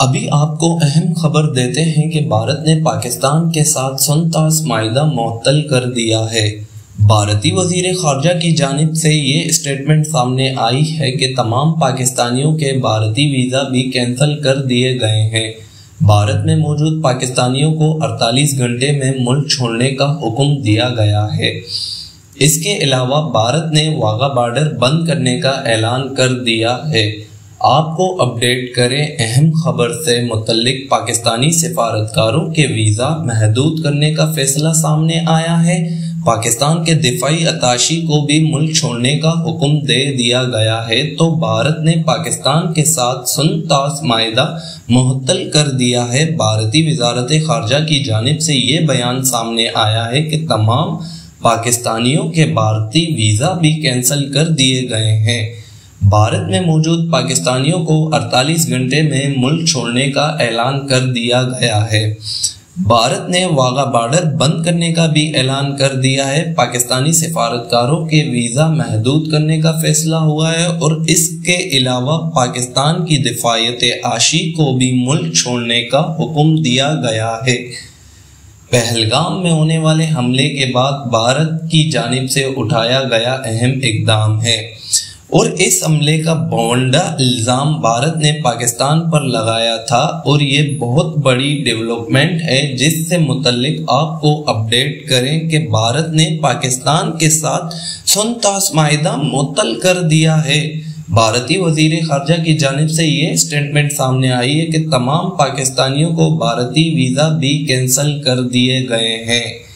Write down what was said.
ابھی آپ کو اہم خبر دیتے ہیں کہ بھارت نے پاکستان کے ساتھ سنتاس معاہدہ معطل کر دیا ہے۔ بھارتی وزیر خارجہ کی جانب سے یہ اسٹیٹمنٹ سامنے آئی ہے کہ تمام پاکستانیوں کے بھارتی ویزا بھی کینسل کر دیے گئے ہیں۔ بھارت میں موجود پاکستانیوں کو 48 گھنٹے میں ملک چھوڑنے کا حکم دیا گیا ہے۔ اس کے علاوہ بھارت نے واغہ بارڈر بند کرنے کا اعلان کر دیا ہے۔ آپ کو اپڈیٹ کریں اہم خبر سے متعلق پاکستانی سفارتکاروں کے ویزا محدود کرنے کا فیصلہ سامنے آیا ہے۔ پاکستان کے دفاعی اتاشی کو بھی ملک چھوڑنے کا حکم دے دیا گیا ہے تو بھارت نے پاکستان کے ساتھ سنتاس معاہدہ معطل کر دیا ہے۔ بھارتی وزارت خارجہ کی جانب سے یہ بیان سامنے آیا ہے کہ تمام پاکستانیوں کے بھارتی ویزا بھی کینسل کر دیے گئے ہیں۔ بھارت میں موجود پاکستانیوں کو 48 گھنٹے میں ملک چھوڑنے کا اعلان کر دیا گیا ہے۔ بھارت نے واغہ بارڈر بند کرنے کا بھی اعلان کر دیا ہے۔ پاکستانی سفارتکاروں کے ویزا محدود کرنے کا فیصلہ ہوا ہے اور اس کے علاوہ پاکستان کی دفاعیت عاشی کو بھی ملک چھوڑنے کا حکم دیا گیا ہے۔ پہلگام میں ہونے والے حملے کے بعد بھارت کی جانب سے اٹھایا گیا اہم اقدام ہے اور اس حملے کا بھونڈا الزام بھارت نے پاکستان پر لگایا تھا اور یہ بہت بڑی ڈیولپمنٹ ہے جس سے متعلق آپ کو اپڈیٹ کریں کہ بھارت نے پاکستان کے ساتھ سنتاس معاہدہ معطل کر دیا ہے۔ بھارتی وزیر خارجہ کی جانب سے یہ اسٹیٹمنٹ سامنے آئی ہے کہ تمام پاکستانیوں کو بھارتی ویزا بھی کینسل کر دیے گئے ہیں۔